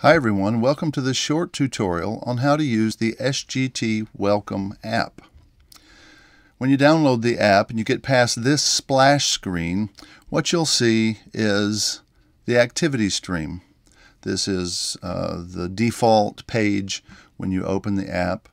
Hi everyone, welcome to this short tutorial on how to use the SGT Welcome app. When you download the app and you get past this splash screen, what you'll see is the activity stream. This is the default page when you open the app,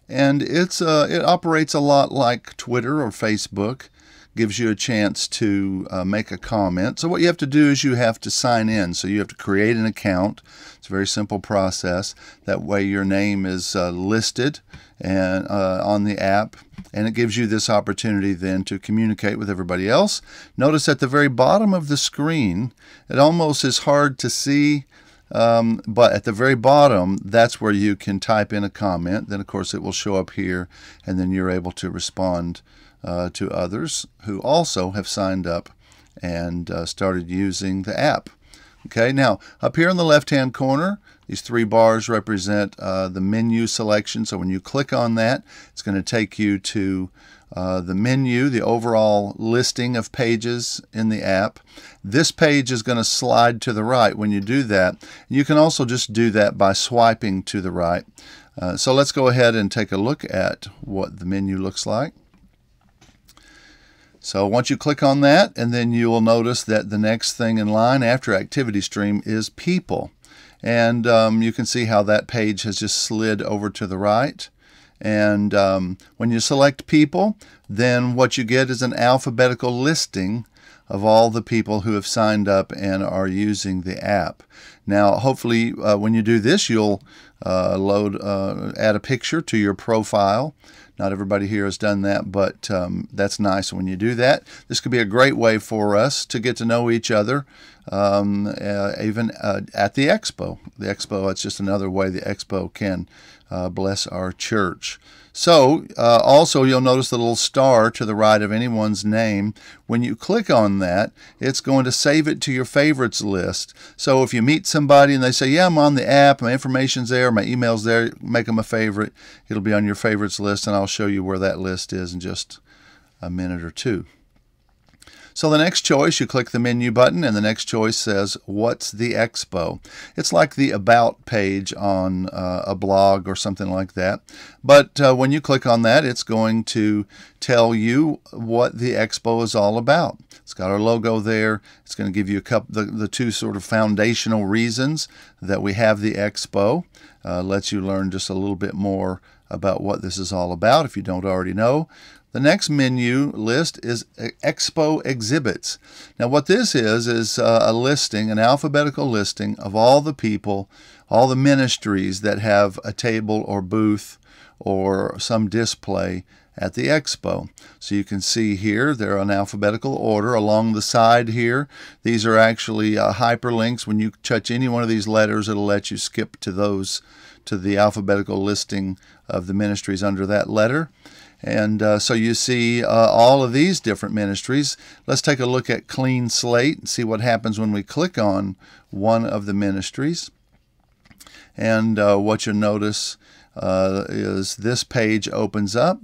and it operates a lot like Twitter or Facebook. Gives you a chance to make a comment. So what you have to do is you have to sign in. So you have to create an account. It's a very simple process. That way your name is listed and on the app, and it gives you this opportunity then to communicate with everybody else. Notice at the very bottom of the screen, it almost is hard to see, but at the very bottom, that's where you can type in a comment. Then of course it will show up here, and then you're able to respond to others who also have signed up and started using the app. Okay, now up here in the left-hand corner, these three bars represent the menu selection. So when you click on that, it's going to take you to the menu, the overall listing of pages in the app. This page is going to slide to the right when you do that. You can also just do that by swiping to the right. So let's go ahead and take a look at what the menu looks like. So once you click on that, and then you will notice that the next thing in line after Activity Stream is People. And you can see how that page has just slid over to the right. And when you select People, then what you get is an alphabetical listing of all the people who have signed up and are using the app. Now, hopefully, when you do this, you'll add a picture to your profile. Not everybody here has done that, but that's nice when you do that. This could be a great way for us to get to know each other, even at the Expo. The Expo, it's just another way the Expo can bless our church. So also you'll notice the little star to the right of anyone's name. When you click on that, it's going to save it to your favorites list. So if you meet somebody and they say, yeah, I'm on the app, my information's there, my email's there, make them a favorite. It'll be on your favorites list, and I'll show you where that list is in just a minute or two. So the next choice, you click the menu button, and the next choice says, what's the Expo? It's like the About page on a blog or something like that. But when you click on that, it's going to tell you what the Expo is all about. It's got our logo there. It's going to give you a couple, the two sort of foundational reasons that we have the Expo. Lets you learn just a little bit more about what this is all about if you don't already know. The next menu list is Expo Exhibits. Now what this is a listing, an alphabetical listing of all the people, all the ministries that have a table or booth or some display at the Expo. So you can see here they're in alphabetical order along the side here. These are actually hyperlinks. When you touch any one of these letters, it'll let you skip to those, to the alphabetical listing of the ministries under that letter. And so you see all of these different ministries. Let's take a look at Clean Slate and see what happens when we click on one of the ministries. And what you'll notice is this page opens up.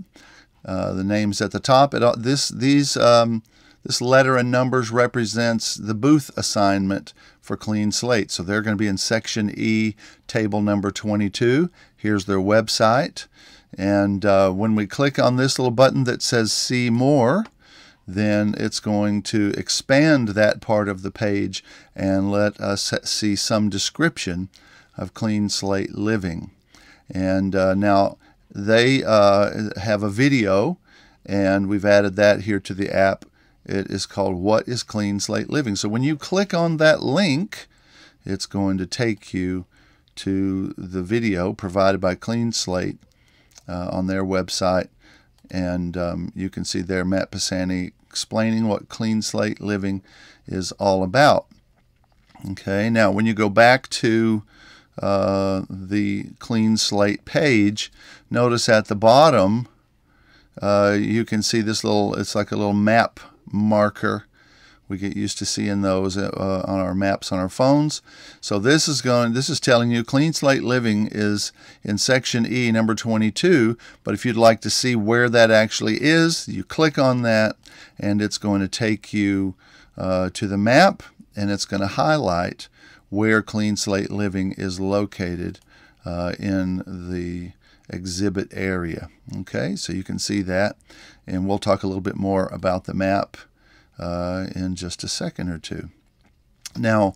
The name's at the top. This letter and numbers represents the booth assignment for Clean Slate. So they're going to be in section E, table number 22. Here's their website. And when we click on this little button that says See More, then it's going to expand that part of the page and let us see some description of Clean Slate Living. And now they have a video, and we've added that here to the app. It is called What is Clean Slate Living? So when you click on that link, it's going to take you to the video provided by Clean Slate on their website, and you can see there Matt Pisani explaining what Clean Slate Living is all about. Okay, now when you go back to the Clean Slate page, notice at the bottom you can see this little, it's like a little map marker. We get used to seeing those on our maps on our phones. So this is telling you Clean Slate Living is in section E, number 22. But if you'd like to see where that actually is, you click on that, and it's going to take you to the map, and it's going to highlight where Clean Slate Living is located in the exhibit area. Okay, so you can see that, and we'll talk a little bit more about the map in just a second or two. Now,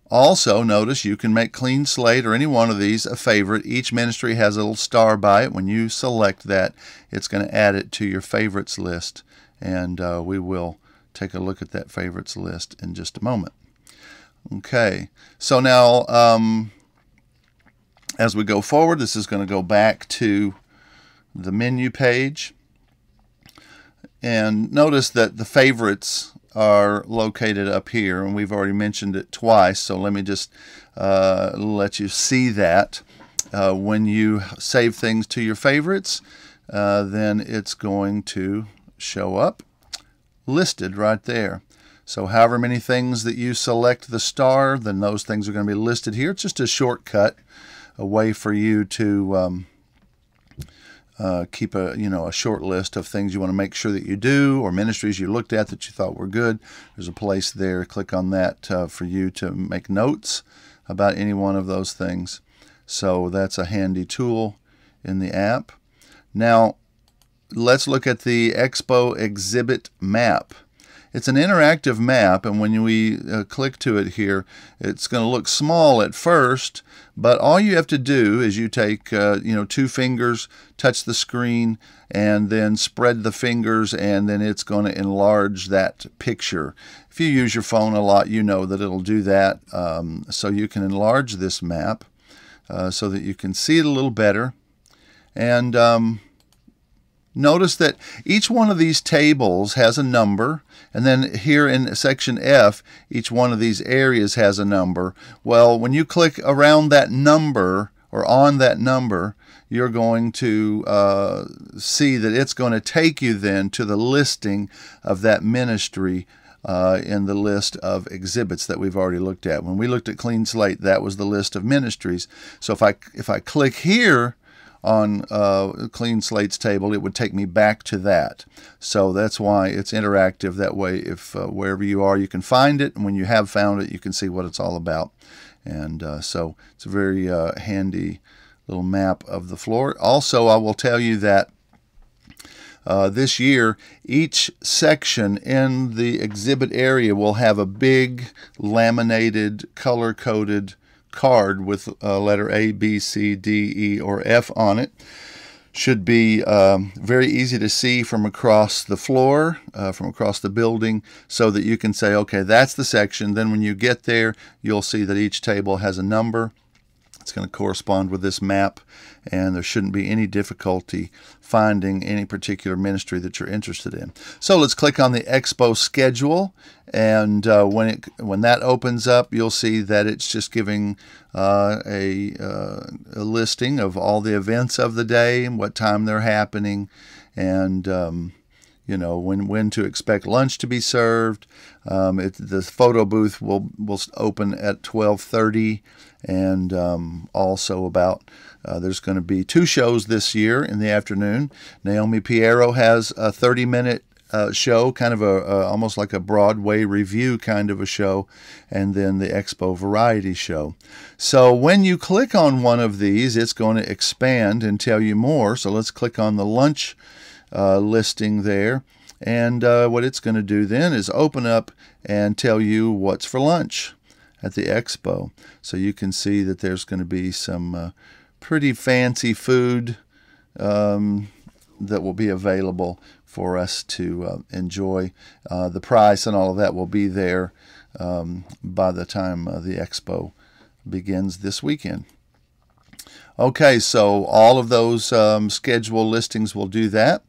also notice you can make Clean Slate or any one of these a favorite. Each ministry has a little star by it. When you select that, it's going to add it to your favorites list, and we will take a look at that favorites list in just a moment. Okay, so now as we go forward, this is going to go back to the menu page. And notice that the favorites are located up here, and we've already mentioned it twice, so let me just let you see that. When you save things to your favorites, then it's going to show up listed right there. So however many things that you select the star, then those things are going to be listed here. It's just a shortcut, a way for you to keep a short list of things you want to make sure that you do, or ministries you looked at that you thought were good. There's a place there. Click on that for you to make notes about any one of those things. So that's a handy tool in the app. Now let's look at the EXPO exhibit map. It's an interactive map, and when we click to it here, it's going to look small at first, but all you have to do is you take 2 fingers, touch the screen, and then spread the fingers, and then it's going to enlarge that picture. If you use your phone a lot, you know that it'll do that. So you can enlarge this map so that you can see it a little better. And notice that each one of these tables has a number, and then here in section F, each one of these areas has a number. Well, when you click around that number or on that number, you're going to see that it's going to take you then to the listing of that ministry in the list of exhibits that we've already looked at. When we looked at Clean Slate, that was the list of ministries. So if I click here on Clean Slate's table, it would take me back to that. So that's why it's interactive. That way, if wherever you are, you can find it, and when you have found it, you can see what it's all about. And so it's a very handy little map of the floor. Also, I will tell you that this year, each section in the exhibit area will have a big laminated, color-coded card with letter A, B, C, D, E, or F on it. Should be very easy to see from across the floor, from across the building, so that you can say, okay, that's the section. Then when you get there, you'll see that each table has a number. It's going to correspond with this map, and there shouldn't be any difficulty finding any particular ministry that you're interested in. So let's click on the EXPO schedule, and when that opens up, you'll see that it's just giving a listing of all the events of the day and what time they're happening, and when to expect lunch to be served. The photo booth will open at 12:30, and also about there's going to be 2 shows this year in the afternoon. Naomi Piero has a 30-minute show, kind of almost like a Broadway review kind of a show, and then the EXPO variety show. So when you click on one of these, it's going to expand and tell you more. So let's click on the lunch listing there, and what it's going to do then is open up and tell you what's for lunch at the EXPO. So you can see that there's going to be some pretty fancy food that will be available for us to enjoy. The price and all of that will be there by the time the EXPO begins this weekend. Okay, so all of those schedule listings will do that.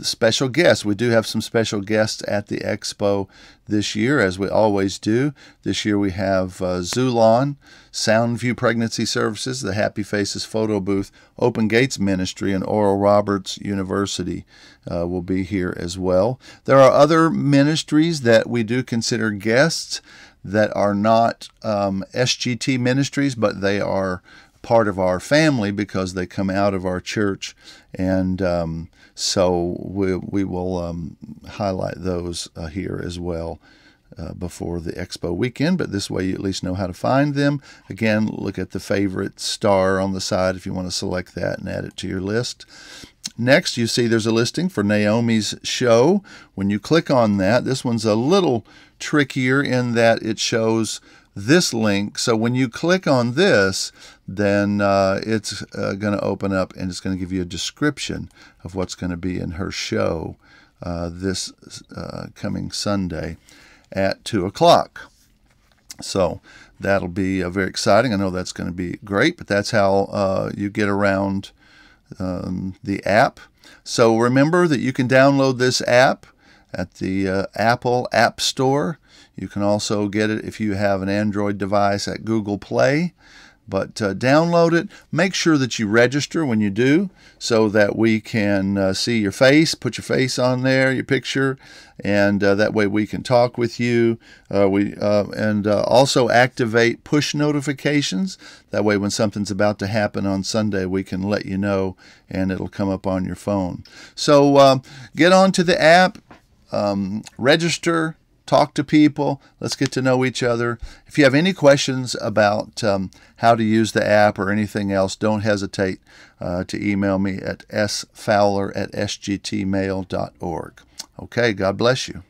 Special guests. We do have some special guests at the EXPO this year, as we always do. This year we have Zulon, Soundview Pregnancy Services, the Happy Faces Photo Booth, Open Gates Ministry, and Oral Roberts University will be here as well. There are other ministries that we do consider guests that are not SGT ministries, but they are part of our family because they come out of our church, and so we will highlight those here as well before the Expo weekend, but this way you at least know how to find them. Again, look at the favorite star on the side if you want to select that and add it to your list. Next, you see there's a listing for Naomi's show. When you click on that, this one's a little trickier in that it shows this link. So when you click on this, then it's going to open up and it's going to give you a description of what's going to be in her show this coming Sunday at 2 o'clock. So that'll be very exciting. I know that's going to be great, but that's how you get around the app. So remember that you can download this app at the Apple App Store. You can also get it if you have an Android device at Google Play. But download it. Make sure that you register when you do so that we can see your face, put your face on there, your picture, and that way we can talk with you. Also activate push notifications. That way when something's about to happen on Sunday, we can let you know and it'll come up on your phone. So get onto the app, register, talk to people. Let's get to know each other. If you have any questions about how to use the app or anything else, don't hesitate to email me at sfowler@sgtmail.org. Okay, God bless you.